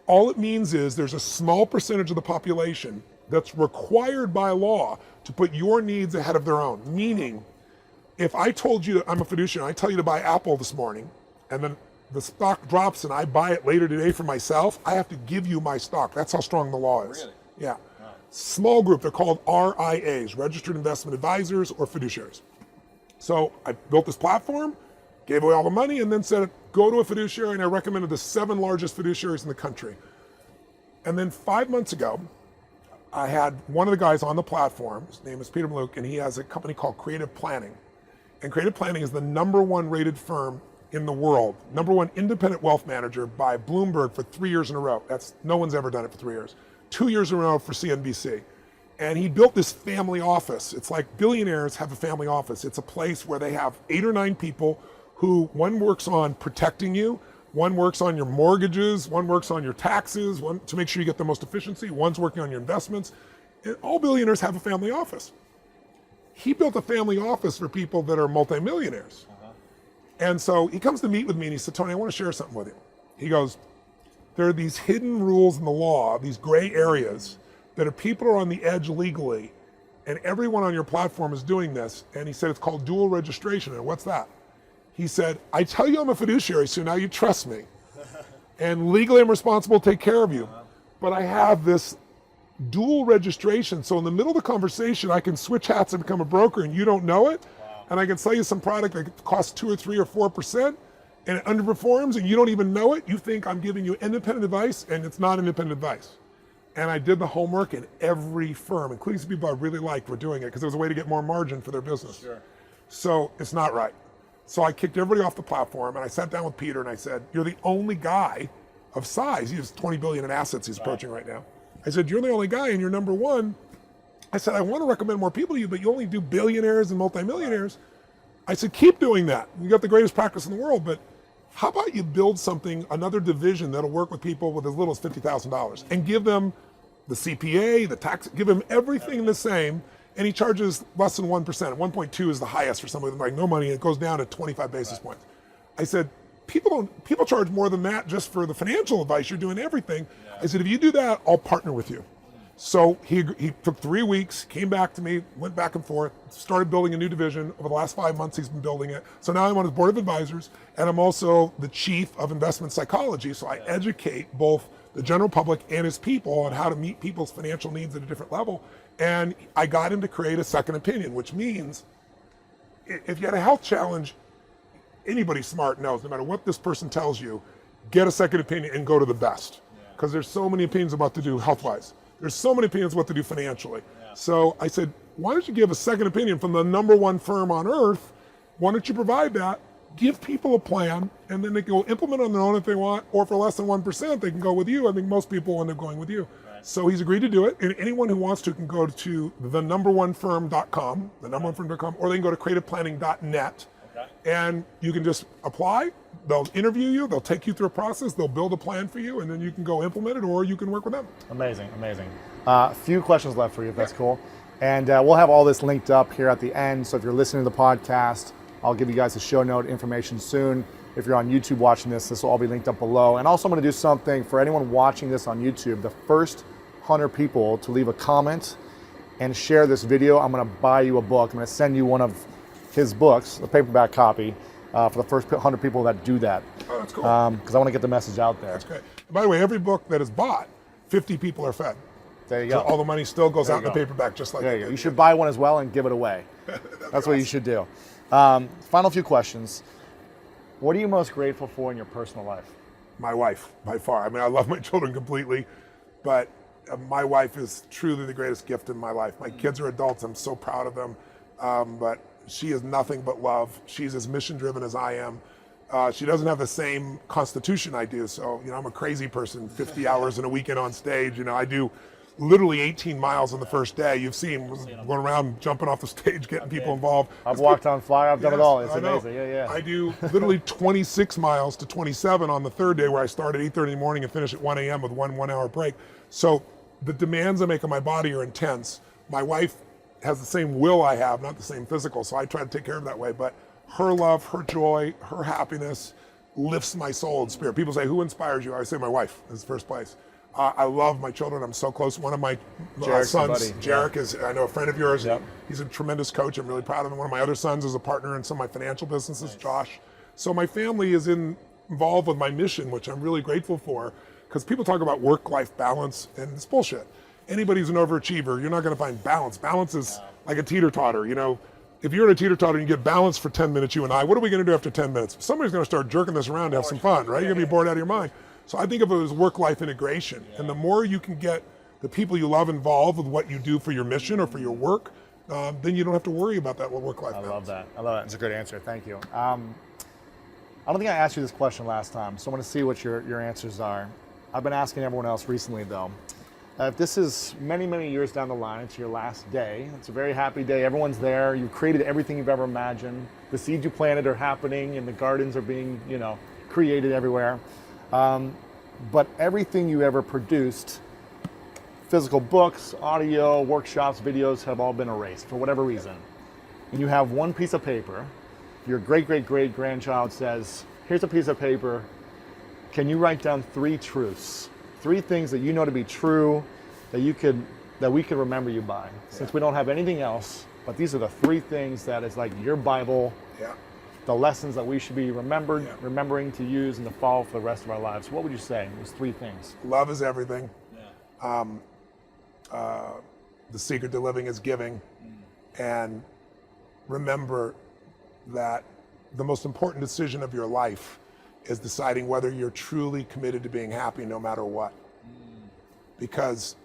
All it means is there's a small percentage of the population that's required by law to put your needs ahead of their own. Meaning, if I told you, I'm a fiduciary, I tell you to buy Apple this morning, and then the stock drops and I buy it later today for myself, I have to give you my stock. That's how strong the law is. Really? Yeah. Wow. Small group, they're called RIAs, Registered Investment Advisors or fiduciaries. So I built this platform, gave away all the money, and then said, go to a fiduciary, and I recommended the 7 largest fiduciaries in the country. And then 5 months ago, I had one of the guys on the platform, his name is Peter Maluk, and he has a company called Creative Planning. And Creative Planning is the #1 rated firm in the world, #1 independent wealth manager by Bloomberg for 3 years in a row. No one's ever done it for 3 years. 2 years in a row for CNBC. And he built this family office. It's like billionaires have a family office. It's a place where they have 8 or 9 people who, one works on protecting you, one works on your mortgages, one works on your taxes, one to make sure you get the most efficiency, one's working on your investments. And all billionaires have a family office. He built a family office for people that are multimillionaires. And so he comes to meet with me and he said, Tony, I want to share something with you. He goes, There are these hidden rules in the law, these gray areas that if people are on the edge legally, and everyone on your platform is doing this. And he said, it's called dual registration. And what's that? He said, I tell you I'm a fiduciary, so now you trust me. And legally I'm responsible to take care of you. But I have this dual registration. So in the middle of the conversation, I can switch hats and become a broker and you don't know it. Wow. And I can sell you some product that costs 2 or 3 or 4% and it underperforms and you don't even know it. You think I'm giving you independent advice and it's not independent advice. And I did the homework, and every firm, including some people I really liked, were doing it because it was a way to get more margin for their business. Sure. So it's not right. So I kicked everybody off the platform, and I sat down with Peter, and I said, you're the only guy of size. He has 20 billion in assets he's approaching right now. I said, you're the only guy, and you're number one. I said, I want to recommend more people to you, but you only do billionaires and multimillionaires. I said, keep doing that. You got the greatest practice in the world, but how about you build something, another division that'll work with people with as little as $50,000 and give them the CPA, the tax, give them everything the same, and he charges less than 1%. 1.2 is the highest for somebody with like no money, and it goes down to 25 basis points. I said, people charge more than that just for the financial advice. You're doing everything. I said, if you do that, I'll partner with you. So he took 3 weeks, came back to me, went back and forth, started building a new division. Over the last 5 months, he's been building it. So now I'm on his board of advisors, and I'm also the chief of investment psychology. So I educate both the general public and his people on how to meet people's financial needs at a different level. And I got him to create a second opinion, which means if you had a health challenge, anybody smart knows, no matter what this person tells you, get a second opinion and go to the best. Because there's so many opinions about what to do health-wise. There's so many opinions what to do financially. So I said, why don't you give a second opinion from the number one firm on earth? Why don't you provide that? Give people a plan, and then they can go implement on their own if they want, or for less than 1%, they can go with you. I think most people end up going with you. Right. So he's agreed to do it, and anyone who wants to can go to thenumberonefirm.com, thenumberonefirm.com, or they can go to creativeplanning.net, and you can just apply. They'll interview you, they'll take you through a process, they'll build a plan for you, and then you can go implement it, or you can work with them. Amazing, amazing. A few questions left for you, if that's cool. And we'll have all this linked up here at the end, so if you're listening to the podcast, I'll give you guys the show note information soon. If you're on YouTube watching this will all be linked up below. And also I'm gonna do something for anyone watching this on YouTube. The first 100 people to leave a comment and share this video, I'm gonna buy you a book. I'm gonna send you one of his books, a paperback copy, for the first 100 people that do that. Oh, that's cool. Because I wanna get the message out there. That's great. By the way, every book that is bought, 50 people are fed. There you go. So all the money still goes out in the paperback just like that. There you go. You should buy one as well and give it away. That's what you should do. Final few questions. What are you most grateful for in your personal life? My wife, by far. I mean, I love my children completely, but my wife is truly the greatest gift in my life. My kids are adults. I'm so proud of them, but she is nothing but love. She's as mission-driven as I am. She doesn't have the same constitution I do, so I'm a crazy person. 50 hours in a weekend on stage. I do literally 18 miles on the first day. You've seen going around, jumping off the stage, getting people involved. I've walked on fire. I've done it all. It's amazing. Yeah. I do literally 26 miles to 27 on the third day, where I start at 8:30 in the morning and finish at 1 a.m. with one hour break. So the demands I make on my body are intense. My wife has the same will I have, not the same physical, so I try to take care of that way. But her love, her joy, her happiness lifts my soul and spirit. People say, who inspires you? I say my wife is first place. I love my children. I'm so close. One of my sons, Jarek, is, I know, a friend of yours. Yep. He's a tremendous coach. I'm really proud of him. One of my other sons is a partner in some of my financial businesses, Josh. So my family is involved with my mission, which I'm really grateful for, because people talk about work-life balance, and it's bullshit. Anybody who's an overachiever, you're not going to find balance. Balance is like a teeter-totter. If you're in a teeter-totter and you get balance for 10 minutes, you and I, what are we going to do after 10 minutes? Somebody's going to start jerking this around to have some fun, right? You're going to be bored out of your mind. So I think of it as work-life integration. And the more you can get the people you love involved with what you do for your mission or for your work, then you don't have to worry about that work-life balance. I love that. It's a good answer. Thank you. I don't think I asked you this question last time, so I want to see what your answers are. I've been asking everyone else recently, though. If this is many, many years down the line, it's your last day. It's a very happy day. Everyone's there. You've created everything you've ever imagined. The seeds you planted are happening, and the gardens are being, created everywhere. But everything you ever produced, physical books, audio, workshops, videos, have all been erased for whatever reason. And you have one piece of paper. Your great-great-great-grandchild says, here's a piece of paper. Can you write down 3 truths, 3 things that you know to be true that we could remember you by? Since we don't have anything else, but these are the 3 things that is like your Bible, the lessons that we should be remembering to use and to follow for the rest of our lives. What would you say? Those 3 things. Love is everything. The secret to living is giving. And remember that the most important decision of your life is deciding whether you're truly committed to being happy no matter what. Because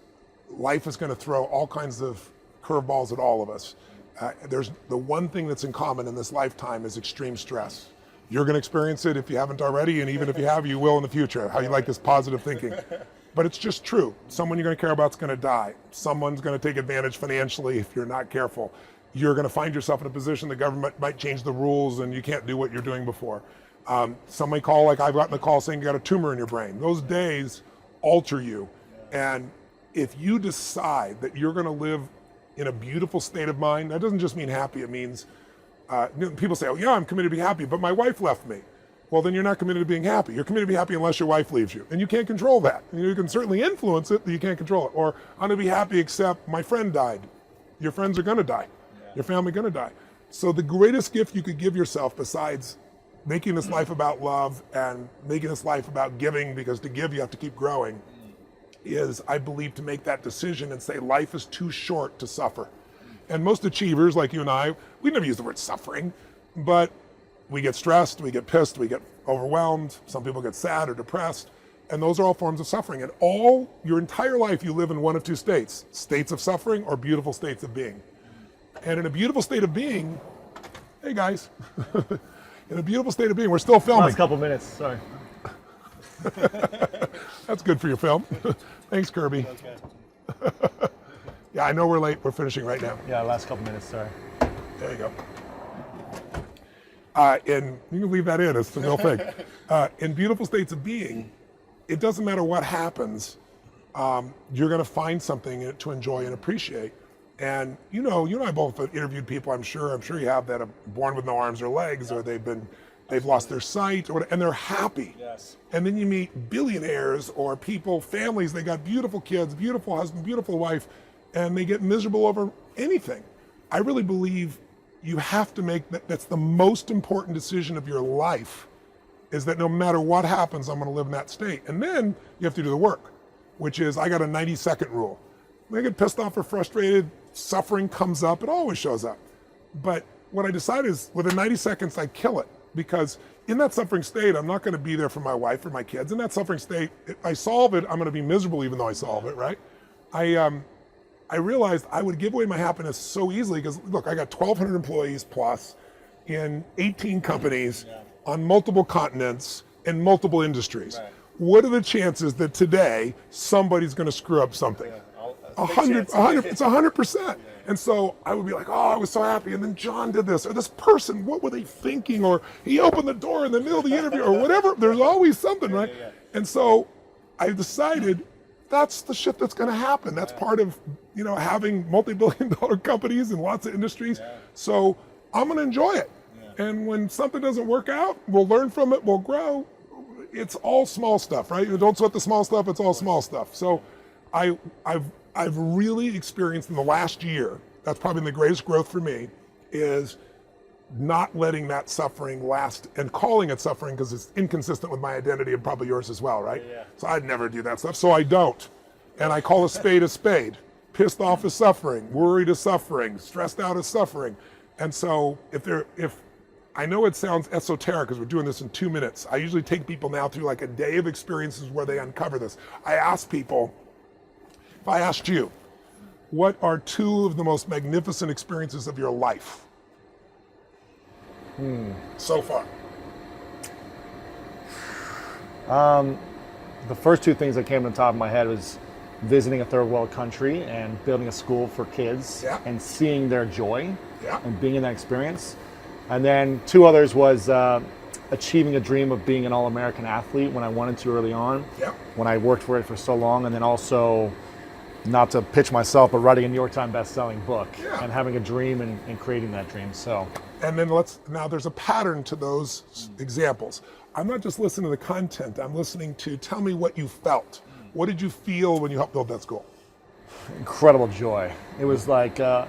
life is going to throw all kinds of curveballs at all of us. There's the one thing that's in common in this lifetime is extreme stress. You're going to experience it if you haven't already, and even if you have, you will in the future. How you like this positive thinking. But it's just true. Someone you're going to care about is going to die. Someone's going to take advantage financially if you're not careful. You're going to find yourself in a position the government might change the rules and you can't do what you're doing before. Somebody call, like I've gotten a call saying you got a tumor in your brain. Those days alter you. And if you decide that you're going to live in a beautiful state of mind, that doesn't just mean happy. It means, people say, oh yeah, I'm committed to be happy, but my wife left me. Well, then you're not committed to being happy. You're committed to be happy unless your wife leaves you. And you can't control that. You can certainly influence it, but you can't control it. Or I'm going to be happy except my friend died. Your friends are going to die. Your family going to die. So the greatest gift you could give yourself, besides making this life about love and making this life about giving, because to give you have to keep growing, is, I believe, to make that decision and say life is too short to suffer. And most achievers like you and I, we never use the word suffering, but we get stressed, we get pissed, we get overwhelmed. Some people get sad or depressed. And those are all forms of suffering. And all your entire life, you live in one of 2 states: states of suffering or beautiful states of being. And in a beautiful state of being, hey guys, in a beautiful state of being, we're still filming. Last couple minutes, sorry. That's good for your film. Thanks, Kirby. Okay. Yeah, I know we're late. We're finishing right now. Yeah, last couple minutes, sorry. There you go. And you can leave that in, it's the real thing. In beautiful states of being, it doesn't matter what happens, you're going to find something to enjoy and appreciate. And you and I both have interviewed people, I'm sure you have, that are born with no arms or legs, or they've lost their sight, or whatever, and they're happy. Yes. And then you meet billionaires or people, families, they got beautiful kids, beautiful husband, beautiful wife, and they get miserable over anything. I really believe you have to make that's the most important decision of your life, is that no matter what happens, I'm going to live in that state. And then you have to do the work, which is, I got a 90-second rule. When I get pissed off or frustrated, suffering comes up. It always shows up. But what I decide is, within 90 seconds, I kill it. Because in that suffering state, I'm not going to be there for my wife or my kids. In that suffering state, if I solve it, I'm going to be miserable even though I solve it, right? I realized I would give away my happiness so easily because, look, I got 1,200 employees plus in 18 companies on multiple continents in multiple industries. Right. What are the chances that today somebody's going to screw up something? 100, it's 100%. And so I would be like, oh, I was so happy. And then John did this, or this person, what were they thinking? Or he opened the door in the middle of the interview, or whatever. There's always something, right? And so I decided that's the shit that's going to happen. That's part of, having multi-billion-dollar companies in lots of industries. So I'm going to enjoy it. And when something doesn't work out, we'll learn from it, we'll grow. It's all small stuff, right? You don't sweat the small stuff, it's all small stuff. So I've really experienced in the last year, that's probably the greatest growth for me, is not letting that suffering last and calling it suffering because it's inconsistent with my identity and probably yours as well, right? Yeah. So I'd never do that stuff, so I don't. And I call a spade a spade. Pissed off is suffering, worried is suffering, stressed out is suffering. And so if I know it sounds esoteric because we're doing this in 2 minutes. I usually take people now through like a day of experiences where they uncover this. I ask people, if I asked you, what are 2 of the most magnificent experiences of your life so far? The first 2 things that came to the top of my head was visiting a third world country and building a school for kids and seeing their joy and being in that experience. And then 2 others was achieving a dream of being an all-American athlete when I wanted to early on, when I worked for it for so long, and then also, not to pitch myself, but writing a New York Times best-selling book and having a dream and creating that dream. So And then now there's a pattern to those examples. I'm not just listening to the content, I'm listening to tell me what you felt. What did you feel when you helped build that school? Incredible joy. It was like I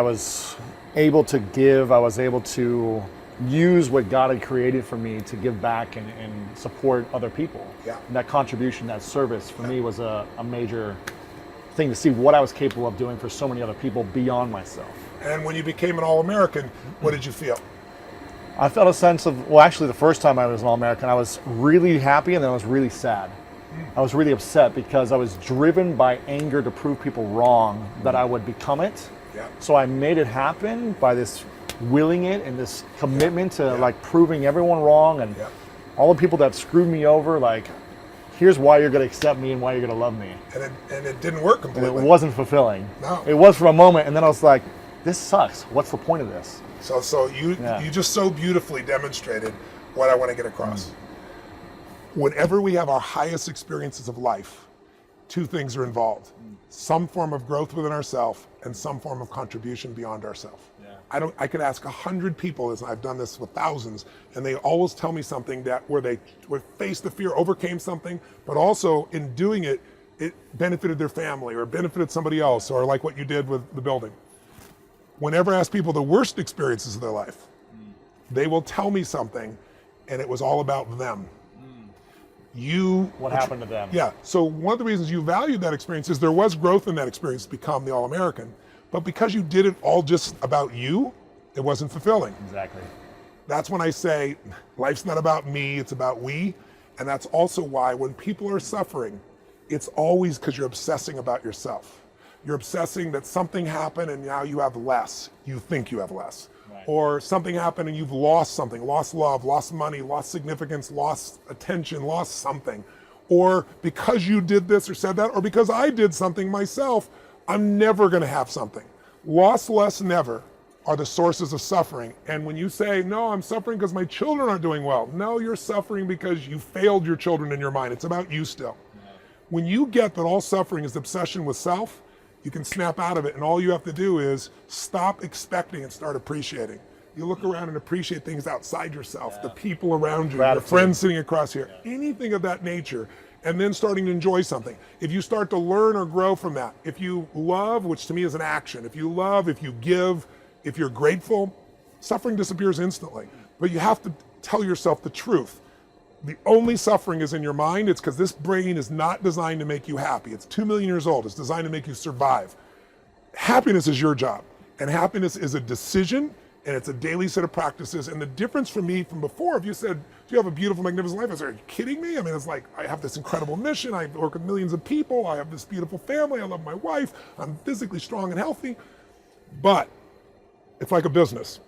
was able to give, I was able to use what God had created for me to give back and support other people. Yeah. And that contribution, that service for me was a major thing to see what I was capable of doing for so many other people beyond myself. And when you became an All-American, what did you feel? I felt a sense of, well, actually the first time I was an All-American, I was really happy and then I was really sad. I was really upset because I was driven by anger to prove people wrong that I would become it. Yeah. So I made it happen by this willing it and this commitment to like proving everyone wrong and all the people that screwed me over, like, here's why you're going to accept me and why you're going to love me. And it didn't work completely. And it wasn't fulfilling. No. It was for a moment, and then I was like, this sucks. What's the point of this? So you just so beautifully demonstrated what I want to get across. Whenever we have our highest experiences of life, two things are involved. Some form of growth within ourselves and some form of contribution beyond ourselves. I could ask 100 people, as I've done this with thousands, and they always tell me something where they faced the fear, overcame something, but also in doing it, it benefited their family or benefited somebody else, or like what you did with the building. Whenever I ask people the worst experiences of their life, they will tell me something, and it was all about them. What happened to them? Yeah. So one of the reasons you valued that experience is there was growth in that experience to become the All-American. But because you did it all just about you, it wasn't fulfilling. Exactly. That's when I say, life's not about me, it's about we. And that's also why when people are suffering, it's always because you're obsessing about yourself. You're obsessing that something happened and now you have less. You think you have less. Right. Or something happened and you've lost something, lost love, lost money, lost significance, lost attention, lost something. Or because you did this or said that, or because I did something myself, I'm never going to have something. Lost, less, never are the sources of suffering. And when you say, no, I'm suffering because my children aren't doing well. No, you're suffering because you failed your children in your mind. It's about you still. Yeah. When you get that all suffering is obsession with self, you can snap out of it. And all you have to do is stop expecting and start appreciating. You look around and appreciate things outside yourself, the people around you, your friends sitting across here, anything of that nature. And then starting to enjoy something. If you start to learn or grow from that, if you love, which to me is an action, if you love, if you give, if you're grateful, suffering disappears instantly. But you have to tell yourself the truth. The only suffering is in your mind. It's because this brain is not designed to make you happy. It's 2 million years old. It's designed to make you survive. Happiness is your job. And happiness is a decision, and it's a daily set of practices. And the difference for me from before, if you said, do you have a beautiful, magnificent life? I said, are you kidding me? I mean, it's like, I have this incredible mission. I work with millions of people. I have this beautiful family. I love my wife. I'm physically strong and healthy. But it's like a business.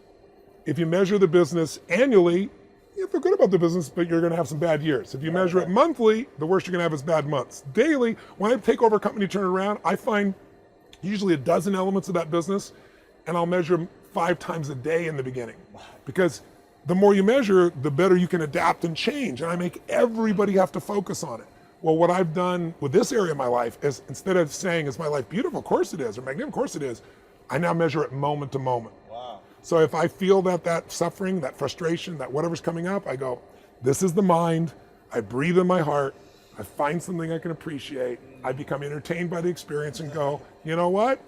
If you measure the business annually, you feel good about the business, but you're going to have some bad years. If you measure it monthly, the worst you're going to have is bad months. Daily, when I take over a company, turn it around, I find usually a dozen elements of that business, and I'll measure them 5 times a day in the beginning. Because the more you measure, the better you can adapt and change. And I make everybody have to focus on it. Well, what I've done with this area of my life is, instead of saying, is my life beautiful? Of course it is, or magnificent? Of course it is. I now measure it moment to moment. Wow. So if I feel that suffering, that frustration, that whatever's coming up, I go, this is the mind. I breathe in my heart. I find something I can appreciate. I become entertained by the experience and go, you know what?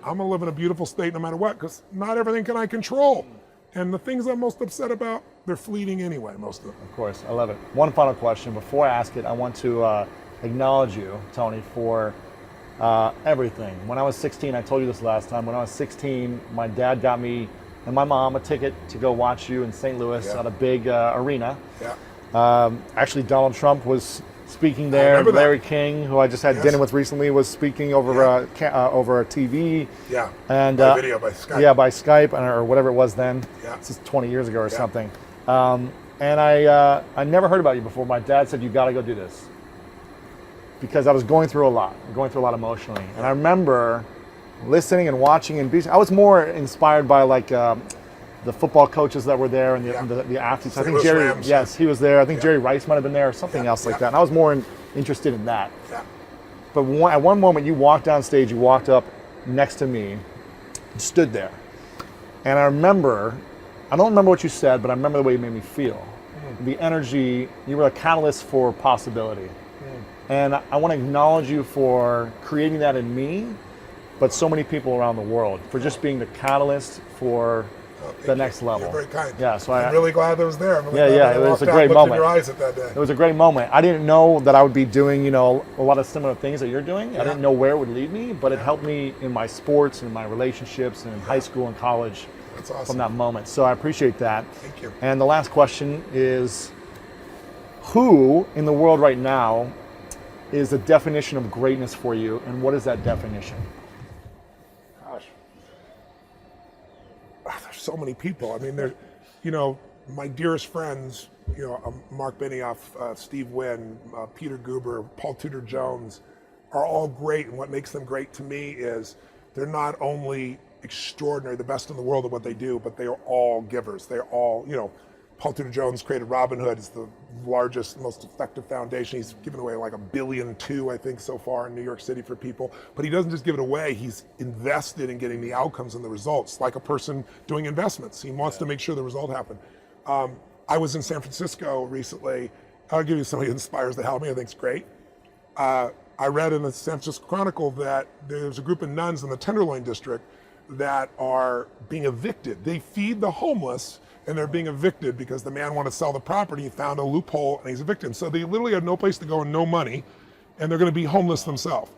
I'm gonna live in a beautiful state no matter what, because not everything can I control. And the things I'm most upset about, they're fleeting anyway, most of them. Of course, I love it. One final question. Before I ask it, I want to acknowledge you, Tony, for everything. When I was 16, I told you this last time, when I was 16, my dad got me and my mom a ticket to go watch you in St. Louis at a big arena. Yeah. Actually, Donald Trump was speaking there. Larry King, who I just had dinner with recently, was speaking over over a TV. Yeah. And by video, by Skype. Yeah, by Skype or whatever it was then. Yeah. This is 20 years ago or something. And I never heard about you before. My dad said, you got to go do this, because I was going through a lot emotionally. And I remember listening and watching and I was more inspired by like the football coaches that were there and the athletes. I think Jerry, Rams, he was there. I think Jerry Rice might have been there or something else like that. And I was more interested in that. Yeah. But at one moment you walked down stage, you walked up next to me, stood there. And I remember I don't remember what you said, but I remember the way you made me feel. The energy, you were a catalyst for possibility. And I want to acknowledge you for creating that in me, but so many people around the world, for just being the catalyst for the next level. You're very kind. Yeah, so I'm really glad I was there. I'm really glad yeah, I it was walked a out great and looked in moment. your eyes at that day. It was a great moment. I didn't know that I would be doing, you know, a lot of similar things that you're doing. I didn't know where it would lead me, but it helped me in my sports and my relationships and in high school and college. That's awesome. From that moment. So I appreciate that. Thank you. And the last question is, who in the world right now is the definition of greatness for you, and what is that definition? Gosh. There's so many people. I mean, there, you know, my dearest friends, you know, Mark Benioff, Steve Wynn, Peter Guber, Paul Tudor Jones, are all great. And what makes them great to me is they're not only extraordinary, the best in the world at what they do, but they are all givers. They're all, you know, Paul Tudor Jones created Robin Hood. It's the largest, most effective foundation. He's given away like $1.2 billion, I think, so far in New York City for people. But he doesn't just give it away. He's invested in getting the outcomes and the results, like a person doing investments. He wants to make sure the result happen. I was in San Francisco recently. I'll give you somebody who inspires the hell out of me. I think it's great. I read in the San Francisco Chronicle that there's a group of nuns in the Tenderloin district that are being evicted. They feed the homeless, and they're being evicted because the man wanted to sell the property. He found a loophole and he's evicted. So they literally have no place to go and no money, and they're going to be homeless themselves.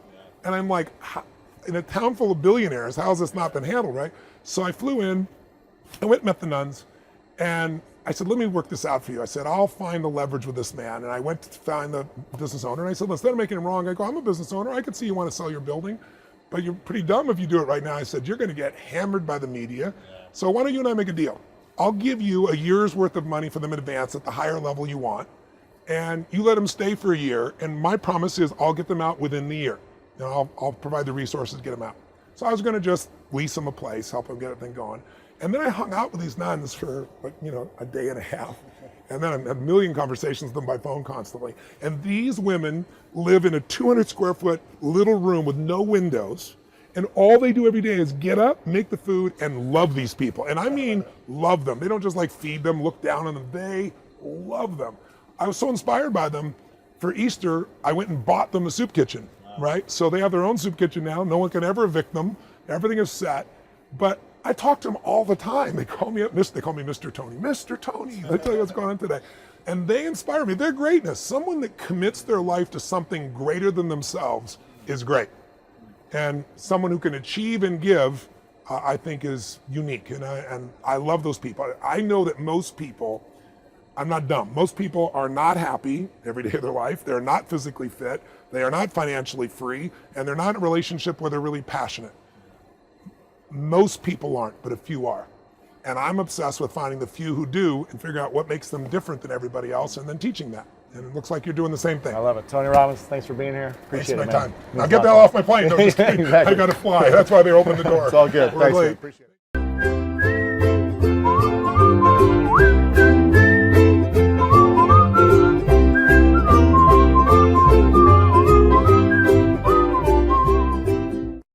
And I'm like, in a town full of billionaires, how has this not been handled, right? So I flew in, I went and met the nuns, and I said, let me work this out for you. I said, I'll find the leverage with this man. And I went to find the business owner, and I said, instead of making him wrong, I go, I'm a business owner. I can see you want to sell your building, but you're pretty dumb if you do it right now. I said, you're going to get hammered by the media. So why don't you and I make a deal? I'll give you a year's worth of money for them in advance at the higher level you want, and you let them stay for a year, and my promise is I'll get them out within the year. You know, I'll provide the resources to get them out. So I was going to just lease them a place, help them get everything going. And then I hung out with these nuns for, like, you know, a day and a half. And then I had a million conversations with them by phone constantly. And these women live in a 200 square foot little room with no windows. And all they do every day is get up, make the food, and love these people. And I mean, love them. They don't just like feed them, look down on them. They love them. I was so inspired by them. For Easter, I went and bought them a soup kitchen, right? So they have their own soup kitchen now. No one can ever evict them. Everything is set. But I talk to them all the time. They call me up, they call me Mr. Tony. Mr. Tony, I tell you what's going on today. And they inspire me. Their greatness. Someone that commits their life to something greater than themselves is great. And someone who can achieve and give, I think, is unique. And I love those people. I know that most people, I'm not dumb, most people are not happy every day of their life. They're not physically fit. They are not financially free. And they're not in a relationship where they're really passionate. Most people aren't, but a few are. And I'm obsessed with finding the few who do and figuring out what makes them different than everybody else and then teaching that. And it looks like you're doing the same thing. I love it. Tony Robbins, thanks for being here. Appreciate it, man. Now get the hell off my plane. No, just kidding. Exactly. I got to fly. That's why they opened the door. It's all good. We're Thanks, late. man. Appreciate it.